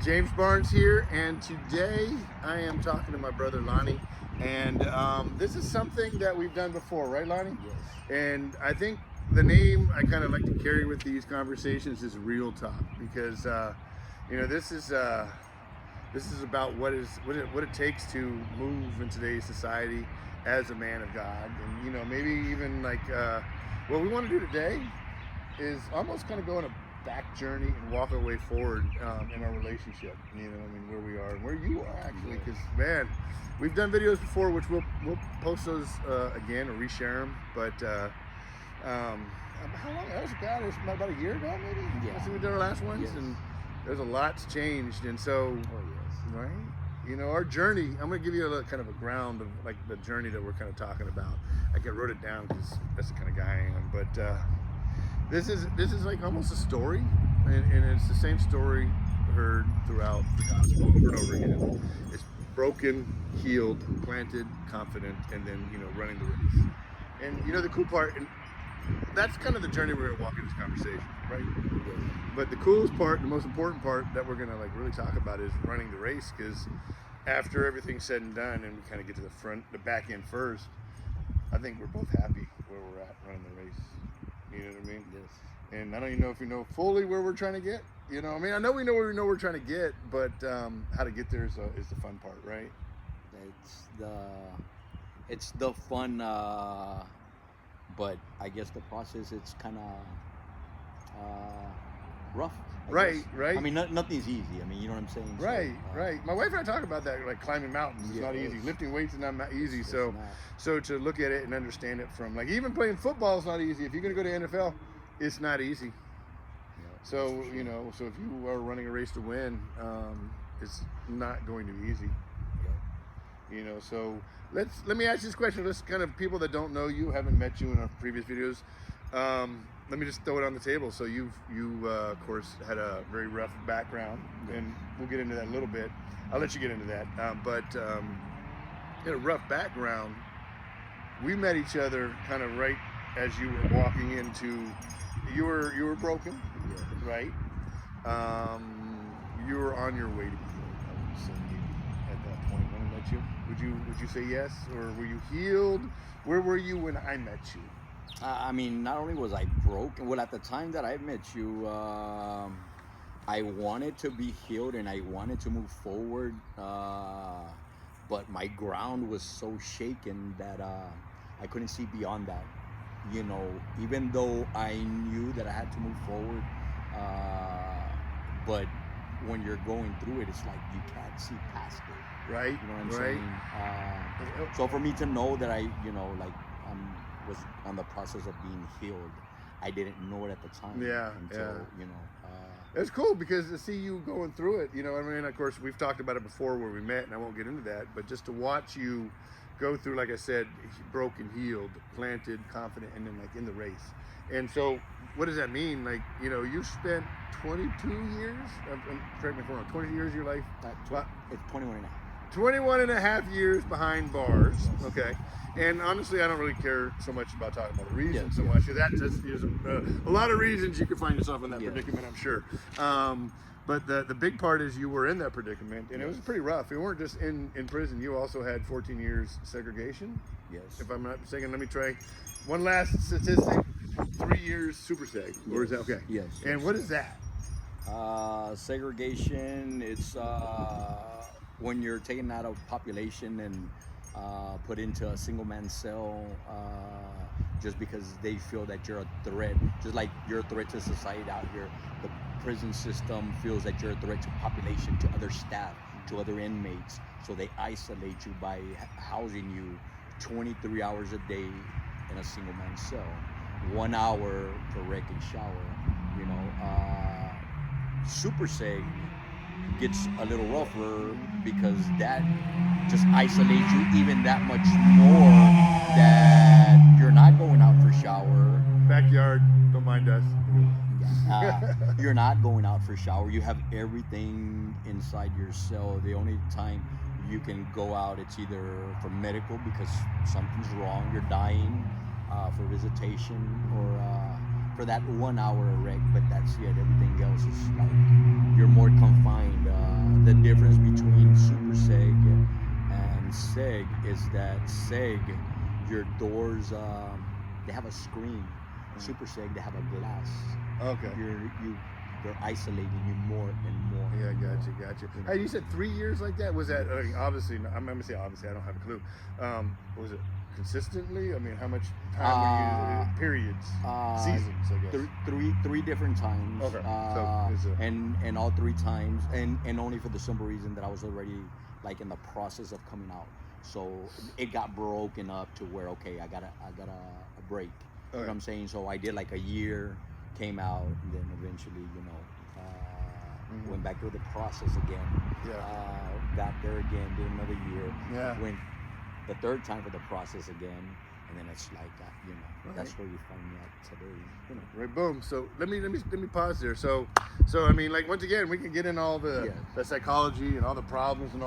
James Barnes here, and today I am talking to my brother Lonnie, and this is something that we've done before, right, Lonnie? Yes. And I think the name I kind of like to carry with these conversations is Real Talk, because this is about what it takes to move in today's society as a man of God, and maybe even like what we want to do today is almost kind of go on a back journey and walk our way forward in our relationship. Where we are and where you are actually, because man, we've done videos before, which we'll post those again or reshare them. But how long? That was about a year ago, maybe. Yeah. I think we did our last ones, Yes. and there's a lot's changed, and so right. Our journey. I'm going to give you a kind of a ground of like the journey that we're kind of talking about. I wrote it down because that's the kind of guy I am. But this is like almost a story, and it's the same story heard throughout the gospel over and over again. It's broken, healed, planted, confident, and then running the race. And the cool part, and that's kind of the journey we're going to walk in this conversation, right? But the coolest part, the most important part that we're going to really talk about is running the race, because after everything's said and done, and we kind of get to the back end first, I think we're both happy where we're at running the race. You know what I mean? Yes. And I don't even know if we know fully where we're trying to get. I know we know where we're trying to get, but how to get there is the fun part, right? It's the fun, but I guess the process, it's kind of rough. I guess. Right. I mean, nothing's easy. I mean, you know what I'm saying? Right. My wife and I talk about that, like climbing mountains. It's not easy. Lifting weights is not easy. So to look at it and understand it from like even playing football is not easy. If you're gonna go to NFL, it's not easy. So so if you are running a race to win, it's not going to be easy. So let me ask you this question. Let's kind of people that don't know you, haven't met you in our previous videos. Let me just throw it on the table. So you of course had a very rough background, and we'll get into that a little bit. I'll let you get into that. But in a rough background, we met each other kind of right as you were walking into. You were broken, right? You were on your way to be healed, I would say, maybe at that point when I met you. Would you say yes, or were you healed? Where were you when I met you? I mean, not only was I broken, well, at the time that I met you, I wanted to be healed and I wanted to move forward, but my ground was so shaken that I couldn't see beyond that. Even though I knew that I had to move forward, but when you're going through it, it's like you can't see past it. Right. You know what I'm saying? So for me to know that I was on the process of being healed, I didn't know it at the time. It's cool because to see you going through it, of course we've talked about it before where we met, and I won't get into that, but just to watch you go through, like I said, broken, healed, planted, confident, and then like in the race. And so what does that mean? Like, you spent 22 years, correct me if I'm wrong, 22 years of your life? It's 21 and a half. 21 and a half years behind bars. Okay. And honestly, I don't really care so much about talking about the reason so much. There's a lot of reasons you could find yourself in that predicament, I'm sure. But the big part is you were in that predicament, and it was pretty rough. You weren't just in prison. You also had 14 years segregation. Yes. If I'm not mistaken. Let me try one last statistic. 3 years super seg. Or is that okay? Yes. And what is that? Segregation, it's when you're taken out of population and put into a single man cell just because they feel that you're a threat, just like you're a threat to society out here. The prison system feels that you're a threat to population, to other staff, to other inmates, so they isolate you by housing you 23 hours a day in a single man cell, 1 hour to wreck and shower. Super Seg gets a little rougher because that just isolates you even that much more, that you're not going out for shower. Backyard, don't mind us. You're not going out for shower. You have everything inside your cell. The only time you can go out, it's either for medical because something's wrong, you're dying, for visitation, or for that 1 hour erect, but that's it. Everything else is like you're more confined. the difference between Super Seg and Seg is that Seg, your doors, they have a screen. Super Seg, they have a glass. Okay. They're isolating you more and more. Yeah, gotcha. Hey, you said 3 years like that? Was that obviously? I'm gonna say obviously. I don't have a clue. Was it consistently? I mean, how much time were you? Periods, seasons, I guess. Three different times. Okay. So it's a- and all 3 times, and only for the simple reason that I was already like in the process of coming out. So it got broken up to where I got a break. You know what I'm saying? So I did like a year, came out, and then eventually, went back through the process again. Yeah. Got there again, did another year. Yeah. Went the 3rd time for the process again, and then it's like, that's where you find me at today. Right, boom. So let me pause there. So I mean, like once again, we can get in all the psychology and all the problems and all.